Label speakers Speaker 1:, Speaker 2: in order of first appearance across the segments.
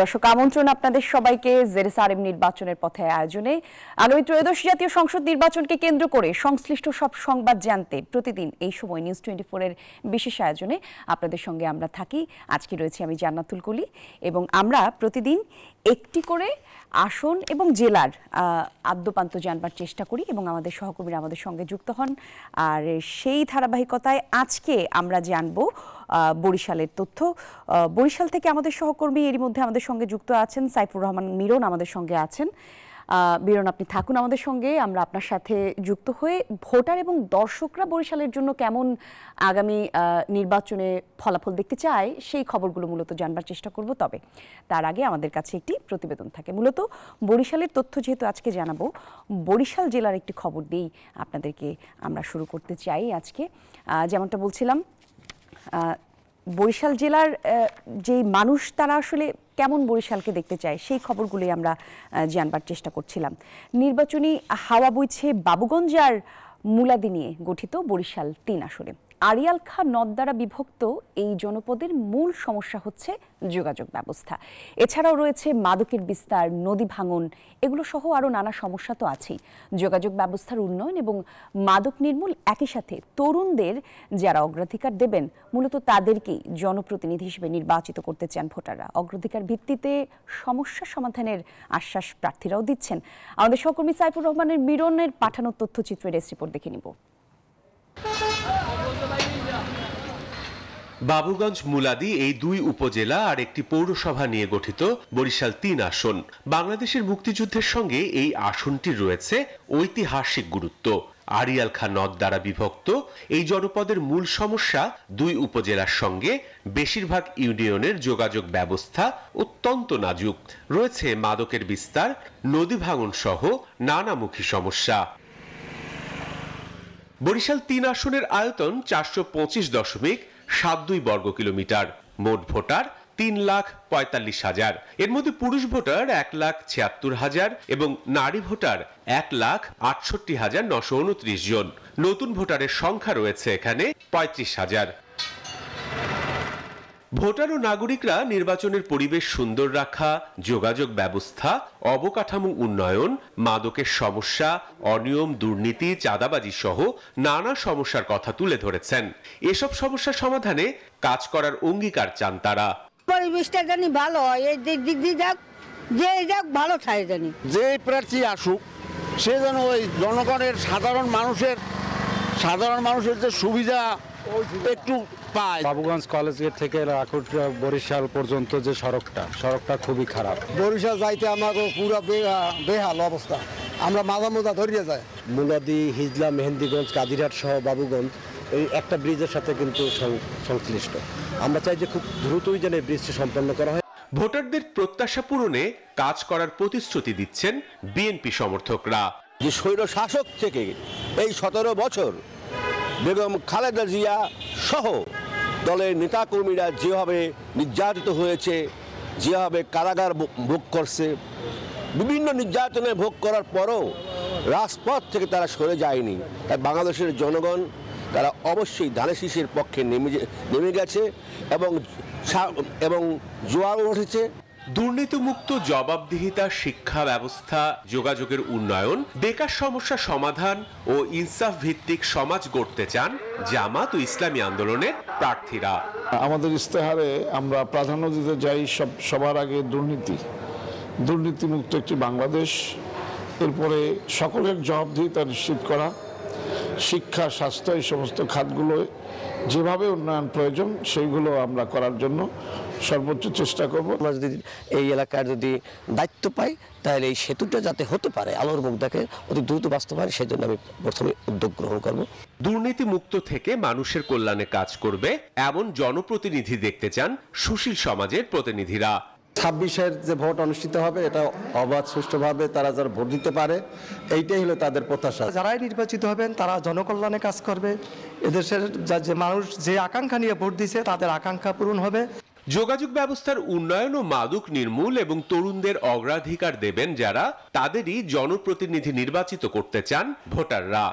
Speaker 1: দর্শক আমন্ত্রণ আপনাদের সবাইকে জেরুসালেম নির্বাচনের পথে আয়োজনে আগামী ত্রয়োদশ জাতীয় সংসদ নির্বাচনকে কেন্দ্র করে সংশ্লিষ্ট সব সংবাদ জানতে প্রতিদিন এই সময় নিউজ 24 এর বিশেষ আয়োজনে আপনাদের সঙ্গে আমরা থাকি। আজকে রয়েছে আমি জান্নাতুল কলি এবং আমরা প্রতিদিন একটি করে আসন এবং জেলার আদ্যপান্ত জানবার চেষ্টা করি এবং আমাদের সহকর্মীরা আমাদের সঙ্গে যুক্ত হন। আর সেই ধারাবাহিকতায় আজকে আমরা জানব বরিশালের তথ্য। বরিশাল থেকে আমাদের সহকর্মী এরই মধ্যে আমাদের সঙ্গে যুক্ত আছেন সাইফুর রহমান মিরন আমাদের সঙ্গে আছেন। মিরন, আপনি থাকুন আমাদের সঙ্গে, আমরা আপনার সাথে যুক্ত হয়ে ভোটার এবং দর্শকরা বরিশালের জন্য কেমন আগামী নির্বাচনে ফলাফল দেখতে চায় সেই খবরগুলো মূলত জানবার চেষ্টা করব। তবে তার আগে আমাদের কাছে একটি প্রতিবেদন থাকে, মূলত বরিশালের তথ্য যেহেতু আজকে জানাবো, বরিশাল জেলার একটি খবর দিয়েই আপনাদেরকে আমরা শুরু করতে চাই আজকে। যেমনটা বলছিলাম, বরিশাল জেলার যেই মানুষ তারা আসলে কেমন বরিশালকে দেখতে চায় সেই খবরগুলোই আমরা জানবার চেষ্টা করছিলাম। নির্বাচনী হাওয়া বইছে বাবুগঞ্জ আর মুলাদি নিয়ে গঠিত বরিশাল ৩ আসনে। আড়িয়াল খাঁ নদ দ্বারা বিভক্ত এই জনপদের মূল সমস্যা হচ্ছে যোগাযোগ ব্যবস্থা। এছাড়াও রয়েছে মাদকের বিস্তার, নদী ভাঙন, এগুলো সহ আরও নানা সমস্যা তো আছেই। যোগাযোগ ব্যবস্থার উন্নয়ন এবং মাদক নির্মূল, একই সাথে তরুণদের যারা অগ্রাধিকার দেবেন মূলত তাদেরকেই জনপ্রতিনিধি হিসেবে নির্বাচিত করতে চান ভোটাররা। অগ্রাধিকার ভিত্তিতে সমস্যা সমাধানের আশ্বাস প্রার্থীরাও দিচ্ছেন। আমাদের সহকর্মী সাইফুর রহমানের মিরনের পাঠানো তথ্যচিত্রের ডেস্ক রিপোর্ট দেখে নিব।
Speaker 2: বাবুগঞ্জ মুলাদি এই দুই উপজেলা আর একটি পৌরসভা নিয়ে গঠিত বরিশাল ৩ আসন। বাংলাদেশের মুক্তিযুদ্ধের সঙ্গে এই আসনটির রয়েছে ঐতিহাসিক গুরুত্ব। আড়িয়াল খাঁ নদ দ্বারা বিভক্ত এই জনপদের মূল সমস্যা দুই উপজেলার সঙ্গে বেশিরভাগ ইউনিয়নের যোগাযোগ ব্যবস্থা অত্যন্ত নাজুক। রয়েছে মাদকের বিস্তার, নদী ভাঙন সহ নানামুখী সমস্যা। বরিশাল ৩ আসনের আয়তন ৪২৫.৭২ বর্গ কিলোমিটার। মোট ভোটার ৩,৪৫,০০০। এর মধ্যে পুরুষ ভোটার ১,৭৬,০০০ এবং নারী ভোটার ১,৬৮,৯২৯ জন। নতুন ভোটারের সংখ্যা রয়েছে এখানে ৩৫,০০০। ভোটার ও নাগরিকরা নির্বাচনের পরিবেশ সুন্দর রাখা, যোগাযোগ ব্যবস্থা, অবকাঠামো উন্নয়ন, মাদকের সমস্যা, অনিয়ম, দুর্নীতি, চাঁদাবাজি সহ নানা সমস্যার কথা তুলে ধরেছেন। এসব সমস্যা সমাধানে কাজ করার অঙ্গীকার চান তারা।
Speaker 3: পরিবেশটা জানি ভালো হয়, এই দিক দিয়ে যাক, যে যাক ভালো থাকে জানি।
Speaker 4: যে প্রার্থী আসুক সে যেন ওই জনগণের সাধারণ মানুষের যে সুবিধা একটু পায়।
Speaker 5: বাবুগঞ্জ কলেজ গেট থেকে বরিশাল পর্যন্ত যে সড়কটা খুবই খারাপ।
Speaker 6: বরিশাল যাইতে আমাকে পুরো বেহাল অবস্থা, আমরা মাঝা মোজা ধরিয়ে যায়।
Speaker 7: মুলাদি, হিজলা, মেহেন্দিগঞ্জ, কাদিরহাট সহ বাবুগঞ্জ এই একটা ব্রিজের সাথে কিন্তু সংশ্লিষ্ট। আমরা চাই যে খুব দ্রুতই যেন এই ব্রিজটি সম্পন্ন করা হয়।
Speaker 2: ভোটারদের প্রত্যাশা পূরণে কাজ করার প্রতিশ্রুতি দিচ্ছেন বিএনপি সমর্থকরা।
Speaker 4: যে স্বৈর শাসক থেকে এই ১৭ বছর বেগম খালেদা জিয়া সহ দলের নেতাকর্মীরা যেভাবে নির্যাতিত হয়েছে, যেভাবে কারাগার ভোগ করছে, বিভিন্ন নির্যাতনে ভোগ করার পরও রাজপথ থেকে তারা সরে যায়নি। তাই বাংলাদেশের জনগণ তারা অবশ্যই ধানের শীষের পক্ষে নেমে গেছে এবং জোয়ার উঠেছে।
Speaker 2: দুর্নীতিমুক্ত জবাবদিহিতা, শিক্ষা ব্যবস্থা, যোগাযোগের উন্নয়ন, বেকার সমস্যা সমাধান ও ইনসাফ ভিত্তিক সমাজ গড়তে চান জামাত ও ইসলামী আন্দোলনের প্রার্থীরা।
Speaker 8: আমাদের ইস্তেহারে আমরা প্রাধান্য দিতে যাই সবার আগে দুর্নীতিমুক্ত একটি বাংলাদেশ, এরপরে সকলের জবাবদিহিতা নিশ্চিত করা, শিক্ষা, স্বাস্থ্য, এই সমস্ত খাতগুলো যেভাবে উন্নয়ন প্রয়োজন সেইগুলো আমরা করার জন্য সর্বোচ্চ চেষ্টা করব।
Speaker 7: আমরা যদি এই এলাকার যদি দায়িত্ব পাই তাহলে এই সেতুটা যাতে হতে পারে, আলোর মুখ দেখে অতি দ্রুত বাস্তবায়ন, সেই জন্য আমি প্রথমে উদ্যোগ গ্রহণ করব।
Speaker 2: দুর্নীতিমুক্ত থেকে মানুষের কল্যাণে কাজ করবে এমন জনপ্রতিনিধি দেখতে চান সুশীল সমাজের প্রতিনিধিরা।
Speaker 6: ২৬-এর যে ভোট অনুষ্ঠিত হবে এটা অবাধ সুষ্ঠুভাবে তারা যারা ভোট দিতে পারে, এইটাই হলো তাদের প্রত্যাশা।
Speaker 9: যারাই নির্বাচিত হবেন তারা জনকল্যাণে কাজ করবে, এদেশের যে মানুষ যে আকাঙ্ক্ষা নিয়ে ভোট দিয়েছে তাদের আকাঙ্ক্ষা পূরণ হবে।
Speaker 2: যোগাযোগ ব্যবস্থার উন্নয়ন ও মাদক নির্মূল এবং তরুণদের অগ্রাধিকার দেবেন যারা, তাদেরই জনপ্রতিনিধি নির্বাচিত করতে চান ভোটাররা।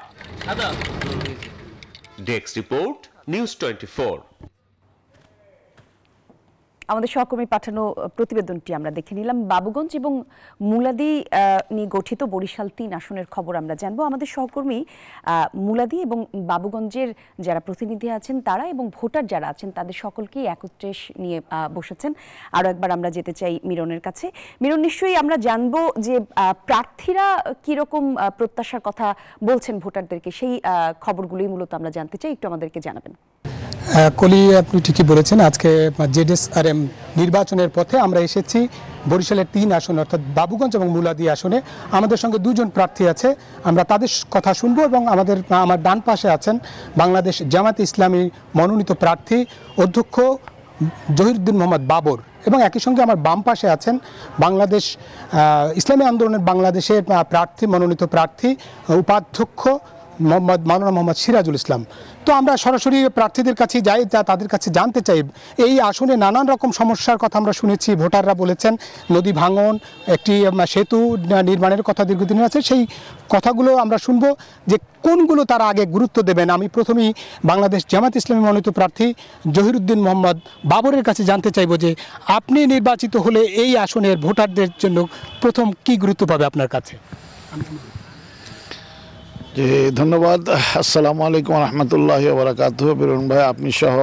Speaker 2: Desk report, news 24।
Speaker 1: আমাদের সহকর্মী পাঠানো প্রতিবেদনটি আমরা দেখে নিলাম। বাবুগঞ্জ এবং মুলাদি নিয়ে গঠিত বরিশাল ৩ আসনের খবর আমরা জানবো। আমাদের সহকর্মী মুলাদি এবং বাবুগঞ্জের যারা প্রতিনিধি আছেন তারা এবং ভোটার যারা আছেন তাদের সকলকেই একত্রে নিয়ে বসেছেন। আরও একবার আমরা যেতে চাই মিরনের কাছে। মিরন, নিশ্চয়ই আমরা জানবো যে প্রার্থীরা কীরকম প্রত্যাশার কথা বলছেন ভোটারদেরকে, সেই খবরগুলোই মূলত আমরা জানতে চাই, একটু আমাদেরকে জানাবেন।
Speaker 10: কলি, আপনি ঠিকই বলেছেন। আজকে জেডএসআরএম নির্বাচনের পথে আমরা এসেছি বরিশালের 3 আসন অর্থাৎ বাবুগঞ্জ এবং মুলাদি আসনে। আমাদের সঙ্গে 2 জন প্রার্থী আছে, আমরা তাদের কথা শুনবো। এবং আমার ডান পাশে আছেন বাংলাদেশ জামায়াতে ইসলামী মনোনীত প্রার্থী অধ্যক্ষ জহিরুদ্দিন মোহাম্মদ বাবর, এবং একই সঙ্গে আমার বাম পাশে আছেন বাংলাদেশ ইসলামী আন্দোলনের বাংলাদেশের মনোনীত প্রার্থী উপাধ্যক্ষ মাওলানা মোহাম্মদ সিরাজুল ইসলাম। তো আমরা সরাসরি প্রার্থীদের কাছে যাই, তাদের কাছে জানতে চাই এই আসনে নানান রকম সমস্যার কথা আমরা শুনেছি। ভোটাররা বলেছেন নদী ভাঙন, একটি সেতু নির্মাণের কথা দীর্ঘদিনের আছে, সেই কথাগুলো আমরা শুনবো যে কোনগুলো তারা আগে গুরুত্ব দেবেন। আমি প্রথমেই বাংলাদেশ জামায়াত ইসলামী মনোনীত প্রার্থী জহিরুদ্দিন মোহাম্মদ বাবরের কাছে জানতে চাইব যে আপনি নির্বাচিত হলে এই আসনের ভোটারদের জন্য প্রথম কি গুরুত্ব পাবে আপনার কাছে?
Speaker 8: জি, ধন্যবাদ। আসসালামু আলাইকুম রহমতুল্লাহি ওয়া বারাকাতুহু। বিরুন ভাই, আপনি সহ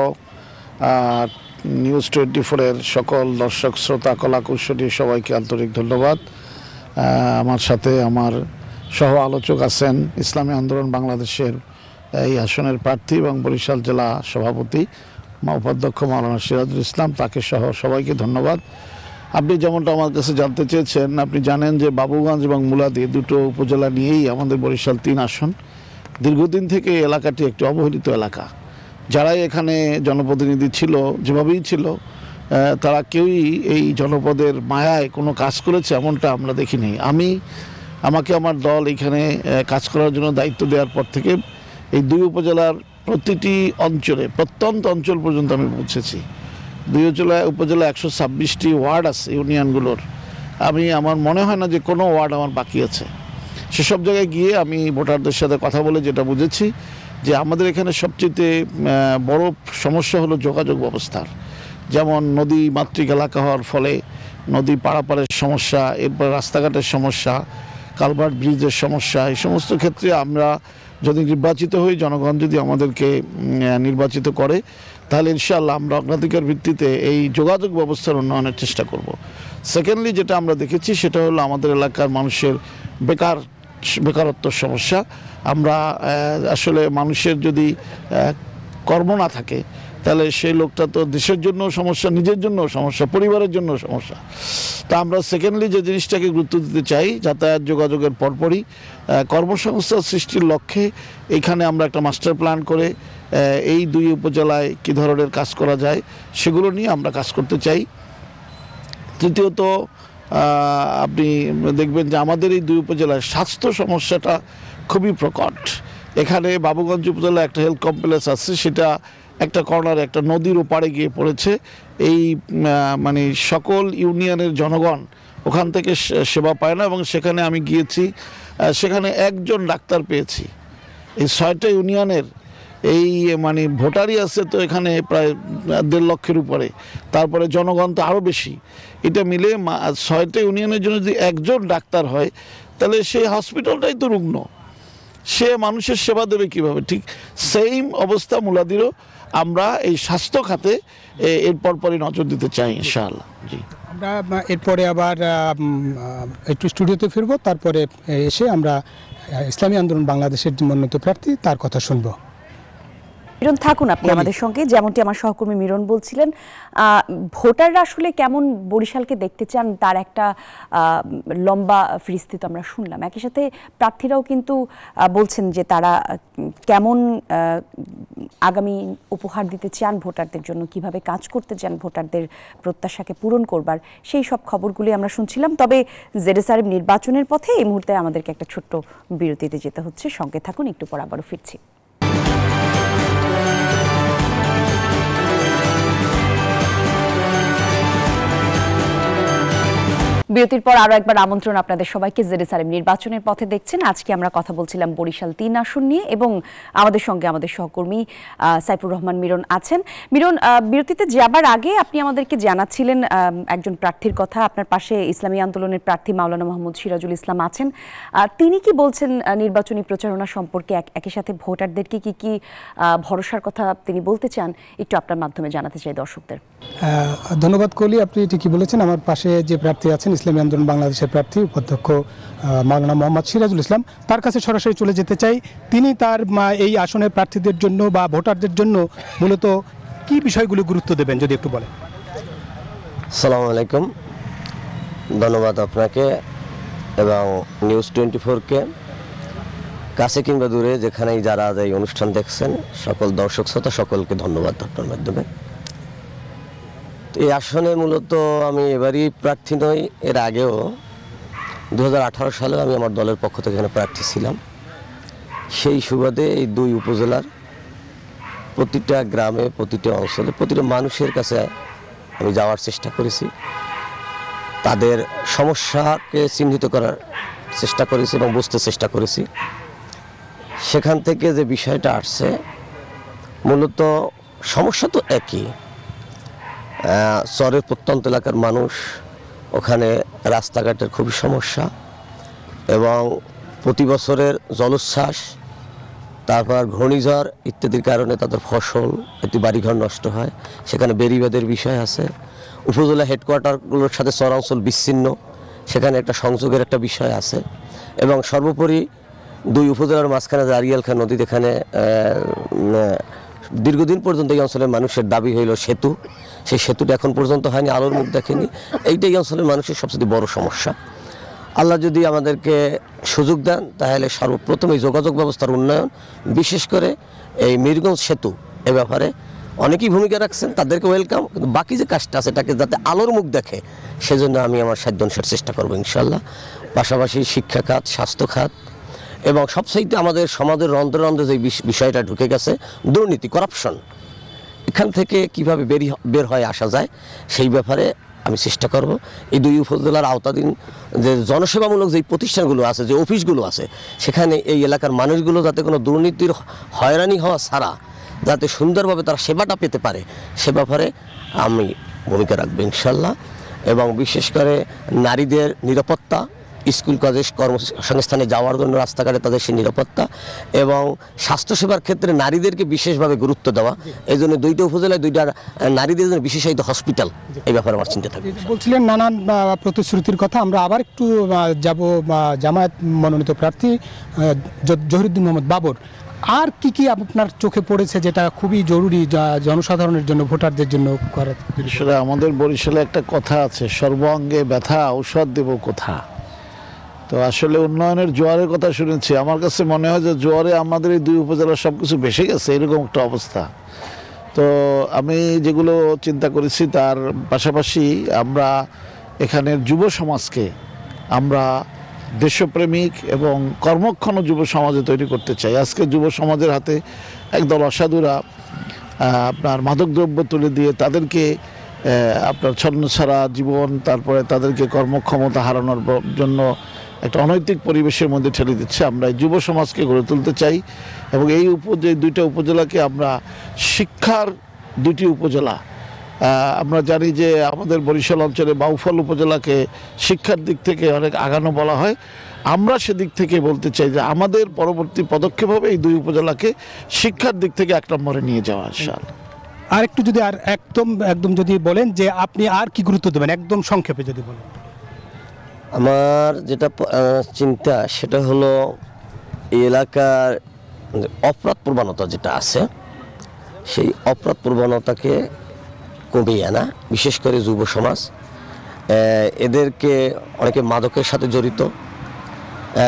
Speaker 8: নিউজ 24-এর সকল দর্শক শ্রোতা কলাকুশলী সবাইকে আন্তরিক ধন্যবাদ। আমার সাথে আমার সহ আলোচক আছেন ইসলামী আন্দোলন বাংলাদেশের এই আসনের প্রার্থী এবং বরিশাল জেলা সভাপতি উপাধ্যক্ষ মাওলানা সিরাজুল ইসলাম, তাকে সহ সবাইকে ধন্যবাদ। আপনি যেমনটা আমার কাছে জানতে চেয়েছেন, আপনি জানেন যে বাবুগঞ্জ এবং মুলাদি দুটো উপজেলা নিয়েই আমাদের বরিশাল 3 আসন। দীর্ঘদিন থেকে এই এলাকাটি একটি অবহেলিত এলাকা। যারাই এখানে জনপ্রতিনিধি ছিল, যেভাবেই ছিল, তারা কেউই এই জনপদের মায়ায় কোনো কাজ করেছে এমনটা আমরা দেখিনি। আমাকে আমার দল এখানে কাজ করার জন্য দায়িত্ব দেওয়ার পর থেকে এই 2 উপজেলার প্রতিটি অঞ্চলে, প্রত্যন্ত অঞ্চল পর্যন্ত আমি পৌঁছেছি। 2 উপজেলা 126টি ওয়ার্ড আছে ইউনিয়নগুলোর। আমার মনে হয় না যে কোনো ওয়ার্ড আমার বাকি আছে। সেসব জায়গায় গিয়ে আমি ভোটারদের সাথে কথা বলে যেটা বুঝেছি যে আমাদের এখানে সবচেয়ে বড় সমস্যা হলো যোগাযোগ ব্যবস্থার। যেমন নদী মাতৃক এলাকা হওয়ার ফলে নদী পারাপারের সমস্যা, এরপর রাস্তাঘাটের সমস্যা, কালভার্ট ব্রিজের সমস্যা। এই সমস্ত ক্ষেত্রে আমরা যদি নির্বাচিত হই, জনগণ যদি আমাদেরকে নির্বাচিত করে, তাহলে ইনশাআল্লাহ আমরা অগ্রাধিকার ভিত্তিতে এই যোগাযোগ ব্যবস্থার উন্নয়নের চেষ্টা করব। সেকেন্ডলি যেটা আমরা দেখেছি সেটা হলো আমাদের এলাকার মানুষের বেকারত্ব সমস্যা। আমরা আসলে মানুষের যদি কর্ম না থাকে তাহলে সেই লোকটা তো দেশের জন্য সমস্যা, নিজের জন্য সমস্যা, পরিবারের জন্য সমস্যা। তা আমরা সেকেন্ডলি যে জিনিসটাকে গুরুত্ব দিতে চাই, যাতায়াত যোগাযোগের পরপরই কর্মসংস্থান সৃষ্টির লক্ষ্যে এখানে আমরা একটা মাস্টার প্ল্যান করে এই 2 উপজেলায় কী ধরনের কাজ করা যায় সেগুলো নিয়ে আমরা কাজ করতে চাই। তৃতীয়ত, আপনি দেখবেন যে আমাদের এই 2 উপজেলায় স্বাস্থ্য সমস্যাটা খুবই প্রকট। এখানে বাবুগঞ্জ উপজেলায় একটা হেলথ কমপ্লেক্স আছে, সেটা একটা কর্নারে একটা নদীর ওপারে গিয়ে পড়েছে। এই সকল ইউনিয়নের জনগণ ওখান থেকে সেবা পায় না, এবং সেখানে আমি গিয়েছি, সেখানে একজন ডাক্তার পেয়েছি। এই 6টা ইউনিয়নের এই ভোটারই আছে তো এখানে প্রায় 1.5 লক্ষের উপরে, তারপরে জনগণ তো আরও বেশি। এটা মিলে 6টা ইউনিয়নের জন্য যদি একজন ডাক্তার হয় তাহলে সেই হসপিটালটাই তো রুগ্ন, সে মানুষের সেবা দেবে কিভাবে? ঠিক সেম অবস্থা মুলাদিরও। আমরা এই স্বাস্থ্য খাতে এর পরপরই নজর দিতে চাই ইনশাআল্লাহ। জি,
Speaker 10: আমরা এরপরে আবার একটু স্টুডিওতে ফিরবো, তারপরে এসে আমরা ইসলামী আন্দোলন বাংলাদেশের মনোনীত প্রার্থী তার কথা শুনবো।
Speaker 1: মিরন, থাকুন আপনি আমাদের সঙ্গে। যেমনটি আমার সহকর্মী মিরন বলছিলেন, ভোটাররা আসলে কেমন বরিশালকে দেখতে চান তার একটা লম্বা ফিরিস্তি আমরা শুনলাম। একই সাথে প্রার্থীরাও কিন্তু বলছেন যে তারা কেমন আগামী উপহার দিতে চান ভোটারদের জন্য, কিভাবে কাজ করতে চান ভোটারদের প্রত্যাশাকে পূরণ করবার, সেই সব খবরগুলি আমরা শুনছিলাম। তবে জেডএসআরএম নির্বাচনের পথে এই মুহূর্তে আমাদেরকে একটা ছোট্ট বিরতিতে যেতে হচ্ছে। সঙ্গে থাকুন, একটু পর আবারও ফিরছি। বিরতির পর আরো একবার আমন্ত্রণ আপনাদের সবাইকে। জেরুসালেম নির্বাচনের পথে দেখছেন। আজকে আমরা কথা বলছিলাম বরিশাল ৩ আসন নিয়ে এবং আমাদের সঙ্গে আমাদের সহকর্মী সাইফুর রহমান মিরন আছেন। মিরন, বিরতিতে যাবার আগে আপনি আমাদেরকে জানাচ্ছিলেন একজন প্রার্থীর কথা। আপনার পাশে ইসলামী আন্দোলনের প্রার্থী মাওলানা মোহাম্মদ সিরাজুল ইসলাম আছেন। তিনি কি বলছেন নির্বাচনী প্রচারণা সম্পর্কে, একই সাথে ভোটারদেরকে কি কি ভরসার কথা তিনি বলতে চান, একটু আপনার মাধ্যমে জানাতে চাই দর্শকদের।
Speaker 10: ধন্যবাদ কলি, আপনি ঠিকই বলেছেন। আমার পাশে যে প্রার্থী আছেন ইসলামী আন্দোলন বাংলাদেশের প্রার্থী উপাধ্যক্ষ মাওলানা মোহাম্মদ সিরাজুল ইসলাম, তার কাছে সরাসরি চলে যেতে চাই। তিনি তার এই আসনের প্রার্থীদের জন্য বা ভোটারদের জন্য মূলত কি বিষয়গুলো গুরুত্ব দেবেন যদি একটু বলেন।
Speaker 11: আসসালামু আলাইকুম, ধন্যবাদ আপনাকে এবং নিউজ 24-কে, কাছে কিংবা দূরে যেখানেই যারা এই অনুষ্ঠান দেখছেন সকল দর্শক শ্রোতা সকলকে ধন্যবাদ আপনার মাধ্যমে। এই আসনে মূলত আমি এবারই প্রার্থী নই, এর আগেও 2018 সালে আমি আমার দলের পক্ষ থেকে এখানে প্রার্থী ছিলাম। সেই সুবাদে এই দুই উপজেলার প্রতিটা গ্রামে, প্রতিটা অঞ্চলে, প্রতিটা মানুষের কাছে আমি যাওয়ার চেষ্টা করেছি, তাদের সমস্যাকে চিহ্নিত করার চেষ্টা করেছি এবং বুঝতে চেষ্টা করেছি। সেখান থেকে যে বিষয়টা আসছে, মূলত সমস্যা তো একই। চরের প্রত্যন্ত এলাকার মানুষ, ওখানে রাস্তাঘাটের খুবই সমস্যা এবং প্রতি বছরের জলোচ্ছ্বাস, তারপর ঘূর্ণিঝড় ইত্যাদির কারণে তাদের ফসল, এটি বাড়িঘর নষ্ট হয়। সেখানে বেড়িবাঁধের বিষয় আছে। উপজেলা হেডকোয়ার্টারগুলোর সাথে চরাঞ্চল বিচ্ছিন্ন, সেখানে একটা সংযোগের একটা বিষয় আছে। এবং সর্বোপরি দুই উপজেলার মাঝখানে যে আরিয়াল খান নদী, এখানে দীর্ঘদিন পর্যন্ত এই অঞ্চলের মানুষের দাবি হইল সেতু। সেই সেতুটা এখন পর্যন্ত হয়নি, আলোর মুখ দেখেনি। এইটাই অঞ্চলের মানুষের সবচেয়ে বড় সমস্যা। আল্লাহ যদি আমাদেরকে সুযোগ দেন তাহলে সর্বপ্রথম এই যোগাযোগ ব্যবস্থার উন্নয়ন, বিশেষ করে এই মিরগঞ্জ সেতু, এ ব্যাপারে অনেকেই ভূমিকা রাখছেন, তাদেরকে ওয়েলকাম। কিন্তু বাকি যে কাজটা আছে এটাকে যাতে আলোর মুখ দেখে, সেজন্য আমি আমার সাধ্যানুসার চেষ্টা করবো ইনশাল্লাহ। পাশাপাশি শিক্ষা খাত, স্বাস্থ্য খাত এবং সবচাইতে আমাদের সমাজের রন্ধ্রে রন্ধ্রে যে বিষয়টা ঢুকে গেছে, দুর্নীতি, করাপশন, এখান থেকে কিভাবে বের হয়ে আসা যায় সেই ব্যাপারে আমি চেষ্টা করব। এই দুই উপজেলার আওতাধীন যে জনসেবামূলক যে প্রতিষ্ঠানগুলো আছে, যে অফিসগুলো আছে, সেখানে এই এলাকার মানুষগুলো যাতে কোনো দুর্নীতির হয়রানি হওয়া ছাড়া যাতে সুন্দরভাবে তারা সেবাটা পেতে পারে, সে ব্যাপারে আমি ভূমিকা রাখবো ইনশাল্লাহ। এবং বিশেষ করে নারীদের নিরাপত্তা, স্কুল কলেজ কর্মসংস্থানে যাওয়ার জন্য রাস্তাঘাটে তাদের সেই নিরাপত্তা এবং স্বাস্থ্যসেবার ক্ষেত্রে নারীদেরকে বিশেষভাবে গুরুত্ব দেওয়া। এই জন্য দুইটা উপজেলায় দুইটা নারীদের জন্য বিশেষায়িত হসপিটাল, এই ব্যাপারে আমার চিন্তা থাকবে।
Speaker 10: বলছিলেন নানান প্রতিশ্রুতির কথা। আমরা আবার একটু যাব জামায়াত মনোনীত প্রার্থী জহিরুদ্দিন মোহাম্মদ বাবর। আর কি কি আপনার চোখে পড়েছে যেটা খুবই জরুরি জনসাধারণের জন্য, ভোটারদের জন্য করার?
Speaker 8: আসলে আমাদের বরিশালে একটা কথা আছে, সর্বাঙ্গে ব্যথা ঔষধ দেব কোথা। তো আসলে উন্নয়নের জোয়ারের কথা শুনেছি, আমার কাছে মনে হয় যে জোয়ারে আমাদের এই দুই উপজেলার সব কিছু ভেসে গেছে, এরকম একটা অবস্থা। তো আমি যেগুলো চিন্তা করেছি তার পাশাপাশি আমরা এখানের যুব সমাজকে আমরা দেশপ্রেমিক এবং কর্মক্ষম যুব সমাজে তৈরি করতে চাই। আজকে যুব সমাজের হাতে একদল অসাধুরা আপনার মাদকদ্রব্য তুলে দিয়ে তাদেরকে আপনার ছন্নছাড়া জীবন, তারপরে তাদেরকে কর্মক্ষমতা হারানোর জন্য একটা অনৈতিক পরিবেশের মধ্যে ঠেলে দিচ্ছে। আমরা যুব সমাজকে গড়ে তুলতে চাই এবং এই দুইটা উপজেলাকে আমরা শিক্ষার দুটি উপজেলা, আমরা জানি যে আমাদের বরিশাল অঞ্চলে বাউফল উপজেলাকে শিক্ষার দিক থেকে অনেক আগানো বলা হয়। আমরা সেদিক থেকে বলতে চাই যে আমাদের পরবর্তী পদক্ষেপ হবে এই দুই উপজেলাকে শিক্ষার দিক থেকে 1 নম্বরে নিয়ে যাওয়া ইনশাআল্লাহ।
Speaker 10: আর একটু যদি আর একদম যদি বলেন যে আপনি আর কি গুরুত্ব দেবেন, একদম সংক্ষেপে যদি বলেন।
Speaker 11: আমার যেটা চিন্তা সেটা হলো এই এলাকার অপরাধ প্রবণতা যেটা আছে, সেই অপরাধ প্রবণতাকে কমিয়ে আনা, বিশেষ করে যুব সমাজ। এদেরকে অনেকে মাদকের সাথে জড়িত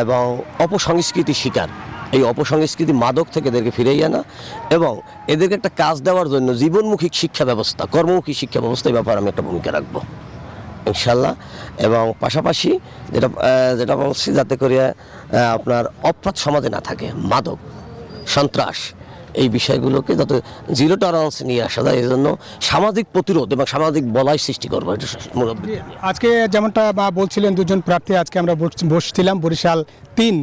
Speaker 11: এবং অপসংস্কৃতি শিকার। এই অপসংস্কৃতি মাদক থেকে এদেরকে ফিরিয়ে আনা এবং এদেরকে একটা কাজ দেওয়ার জন্য জীবনমুখী শিক্ষা ব্যবস্থা, কর্মমুখী শিক্ষা ব্যবস্থা, এই ব্যাপারে আমি একটা ভূমিকা রাখবো ইনশাল্লাহ। এবং পাশাপাশি যেটা বলছি, যাতে করে আপনার অপরাধ সমাজে না থাকে, মাদক, সন্ত্রাস, এই বিষয়গুলোকে যাতে জিরো টলারেন্স নিয়ে আসা যায়, এই জন্য সামাজিক প্রতিরোধ এবং সামাজিক বলয় সৃষ্টি করবো। এটা মুরব্বী
Speaker 10: আজকে যেমনটা বলছিলেন দুজন প্রার্থী, আজকে আমরা বসছিলাম বরিশাল 3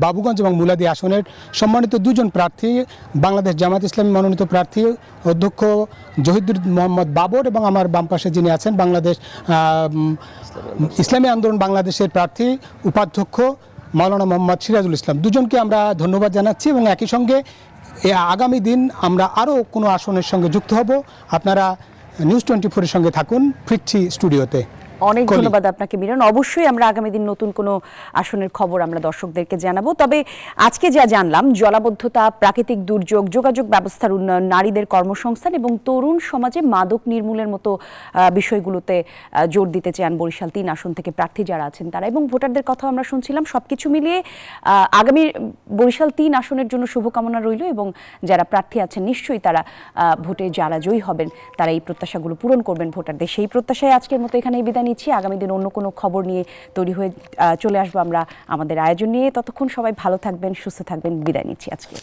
Speaker 10: বাবুগঞ্জ এবং মুলাদি আসনের সম্মানিত দুজন প্রার্থী, বাংলাদেশ জামায়াত ইসলামী মনোনীত প্রার্থী অধ্যক্ষ জহিদুর মোহাম্মদ বাবর এবং আমার বাম পাশে যিনি আছেন বাংলাদেশ ইসলামী আন্দোলন বাংলাদেশের প্রার্থী উপাধ্যক্ষ মাওলানা মোহাম্মদ সিরাজুল ইসলাম। দুজনকে আমরা ধন্যবাদ জানাচ্ছি এবং একই সঙ্গে আগামী দিন আমরা আরও কোনো আসনের সঙ্গে যুক্ত হব। আপনারা নিউজ 24-এর সঙ্গে থাকুন। ফিরছি স্টুডিওতে।
Speaker 1: অনেক ধন্যবাদ আপনাকে মিলন। অবশ্যই আমরা আগামী দিন নতুন কোনো আসনের খবর আমরা দর্শকদেরকে জানাবো। তবে আজকে যা জানলাম, জলাবদ্ধতা, প্রাকৃতিক দুর্যোগ, যোগাযোগ ব্যবস্থার উন্নয়ন, নারীদের কর্মসংস্থান এবং তরুণ সমাজে মাদক নির্মূলের মতো বিষয়গুলোতে জোর দিতে চান বরিশাল 3 আসন থেকে প্রার্থী যারা আছেন তারা, এবং ভোটারদের কথা আমরা শুনছিলাম। সবকিছু মিলিয়ে আগামী বরিশাল 3 আসনের জন্য শুভকামনা রইল, এবং যারা প্রার্থী আছেন নিশ্চয়ই তারা ভোটে যারা জয়ী হবেন তারা এই প্রত্যাশাগুলো পূরণ করবেন ভোটারদের। সেই প্রত্যাশায় আজকের মতো এখানেই বিদায় নিচ্ছি। আগামী দিন অন্য কোনো খবর নিয়ে তৈরি হয়ে চলে আসবো আমরা আমাদের আয়োজন নিয়ে। ততক্ষণ সবাই ভালো থাকবেন, সুস্থ থাকবেন। বিদায় নিচ্ছি আজকে।